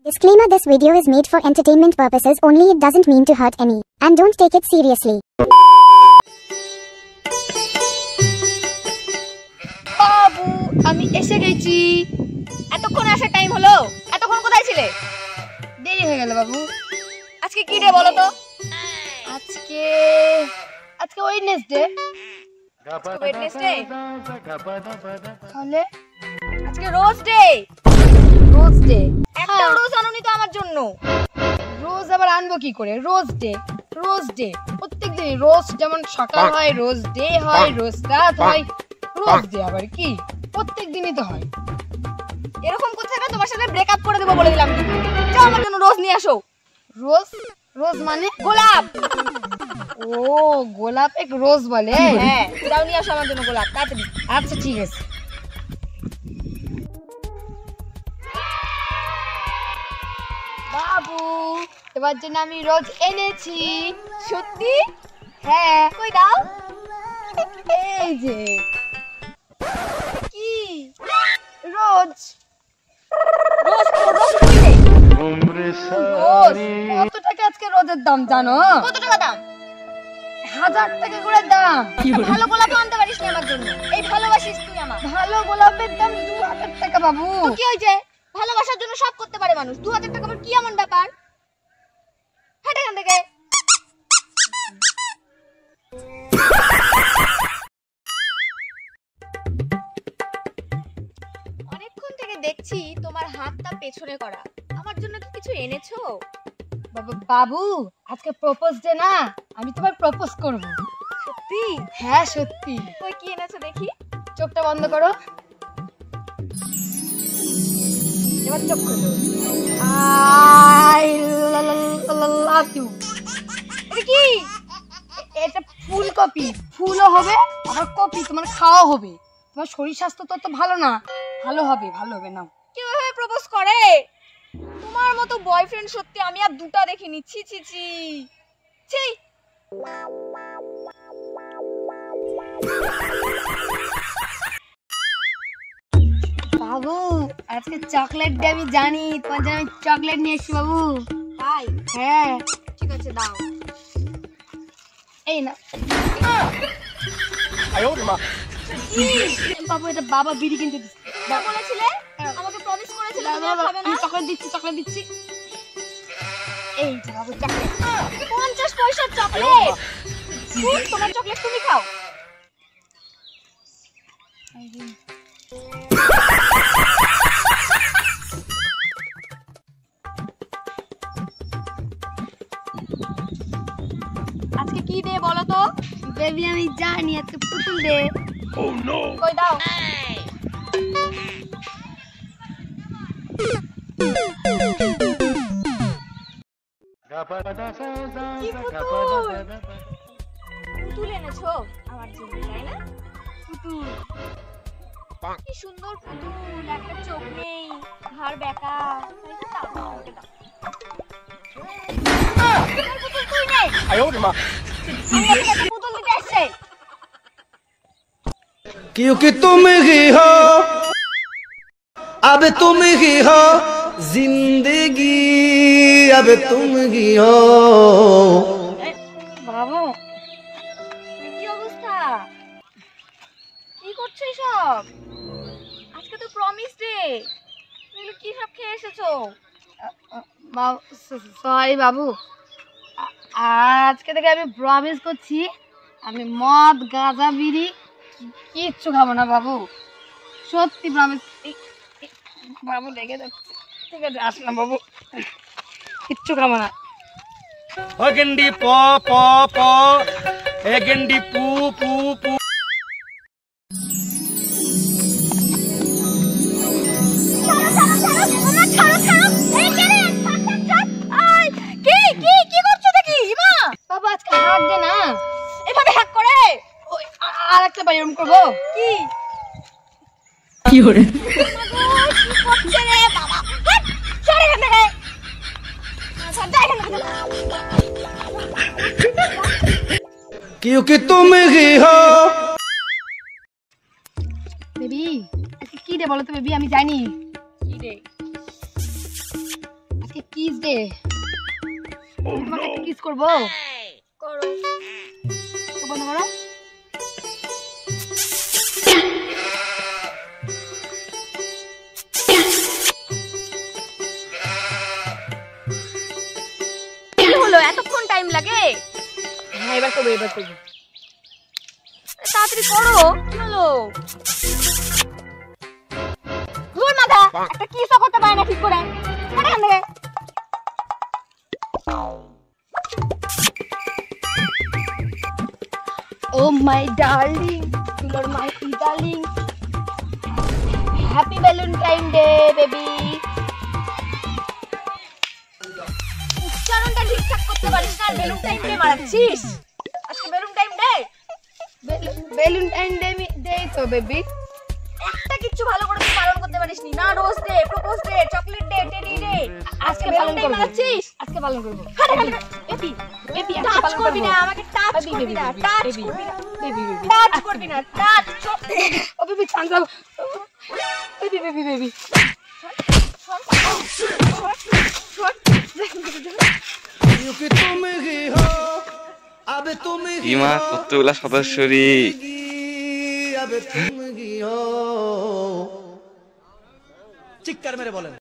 Disclaimer: this video is made for entertainment purposes only. It doesn't mean to hurt any. And don't take it seriously. বাবু আমি এসে গেছি। এতক্ষণ আসার time হলো? এতক্ষণ কোথায় ছিলে? দেরি হয়ে গেল বাবু। আজকে কি ডে বলো তো? আজকে ওয়েডনেসডে। ওয়েডনেসডে? তাহলে আজকে রোজ ডে। Rose day? একটা রোজ আনোনি তো আমার জন্য। রোজ আবার আনবো কি করে? রোজ ডে, রোজ ডে প্রত্যেকদিন রোজ, যেমন সকাল হয়, রোজ ডে হয়, রোজ রাত হয়, রোজ ডে আবার কি প্রত্যেক দিনই তো হয়। এরকম করতে না তোমার সাথে ব্রেকআপ করে দেবো বলে দিলাম। যাও আমার জন্য রোজ নিয়ে আসো। রোজ? রোজ মানে গোলাপ। ও গোলাপ এক রোজ বলে? হ্যাঁ, যাও নিয়ে আসো আমার জন্য গোলাপ তাড়াতাড়ি। আচ্ছা ঠিক আছে। বাবু তোমার জন্য আমি রোজ এনেছি। সত্যি? হ্যাঁ। কই দাও? এই যে। কি রোজ? রোজ রোজ কত টাকা আজকে রোজের দাম জানো? কত টাকা দাম? 1000 টাকা করে দাম। ভালো গোলাপ আনতে পারিস না আমার জন্য? এই ভালোবাসিস তুই আমার? ভালো গোলাপের দাম 2000 টাকা বাবু। কি হয়েছে? ভালোবাসার জন্য সব করতে পারে মানুষ। 2000 টাকা কি এমন ব্যাপার? হাট এখান থেকে। অনেকক্ষণ থেকে দেখছি তোমার হাতটা পেছনে করা। আমার জন্য কি কিছু এনেছো? বাবু আজকে প্রপোজ ডে না, আমি তোমার প্রপোজ করব। সত্যি? হ্যাঁ সত্যি। কই কি এনেছো দেখি? চোখটা বন্ধ করো, এবার চোখ খোলো। I love you. এটা কি? এটা ফুলকপি। ফুলও হবে আবার কপি, তোমার খাওয়া হবে। তোমার শরীর স্বাস্থ্য তো ভালো না। ভালো হবে নাও। কিভাবে প্রপোজ করে? তোমার মতো বয়ফ্রেন্ড সত্যি আমি আর দুটা দেখিনি। ছি ছি ছি ছি। বাবু আজকে চকলেট ডে, আমি জানি। তোমার জন্য আমি চকলেট নিয়ে এসেছি বাবু। তাই? হ্যাঁ। ঠিক আছে দাও। এই না বাবু, এটা বাবা বিড়ি কিনতে দিচ্ছে। বলেছিলে আমাকে প্রমিস করেছিলে আমি চকলেট দিচ্ছি। এই যে বাবু চকলেট। 50 পয়সার চকলেট। তোমার চকলেট তুমি খাও। আজকে কি ডে বলো তো? বেবি আমি জানি আজকে পুতুল ডে। Oh no! কই দাও? কি পুতুল? পুতুল এনেছো আমার জন্য, তাই না? পুতুল কি সুন্দর পুতুল, একটা চোখ নেই, ঘাড় বেঁকা। পুতুল তুই নেই। পুতুল দিতে আসছে। क्योंकि तुम ही हो, अब तुम ही हो जिंदगी, अब तुम ही हो। বাবু কি অবস্থা? কি করছো সব? আজকে তো প্রমিস ডে। এগুলো কি সব খেয়ে এসেছো? সরি বাবু, আজকে থেকে আমি প্রমিস করছি আমি মদ গাঁজা বিড়ি কিচ্ছু খাবো না বাবু। সত্যি প্রমিস। বাবু লেগে যাচ্ছে। ঠিক আছে আসলাম বাবু, কিচ্ছু খাবো না। ओ गंडी पो पो पो, ए गंडी पू पू पू। বাবা আজকে হাত দে না, এভাবে হাত করে। আর একটা বার এরকম করবো কি? কি করে? কি করছে রে বাবা? হাট সরে এখান থেকে। আচ্ছা যাই এখান থেকে। क्योंकि तुम ही हो। বেবি আজকে কি রে বলো তো বেবি? আমি জানি কি রে। Kiss day. তোমাকে একটু কিস করবো। করো। বন্ধ করো। কি হলো, এতক্ষণ টাইম লাগে? হ্যাঁ, এবার করবো। তাড়াতাড়ি করো। কি হলো? ধুর মাথা, একটা কিসও করতে পারে না ঠিক করে। হাঁটা এখান থেকে। Oh my darling, you're my darling. Happy Valentine Day, baby. উচ্চারণটা ঠিকঠাক করতে পারিস না, ভ্যালেন্টাইন ডে মারাচ্ছিস। আজকে ভ্যালেন্টাইন ডে। ভ্যালেন্টাইন ডে তো বেবি। একটা কিছু ভালো করে পালন করতে পারিসনি না। Rose day, propose day, chocolate day, teddy day. আজকে পালন করছিস। আজকে পালন করব। বেবি বেবি টাচ করবি না, আমাকে টাচ করবি না, টাচ করবি না, বেবি টাচ করবি না, টাচ। ও বেবি চাঙ্গা। বেবি ইমা কতগুলা সদস্যরি চিৎকার মেরে বলেন।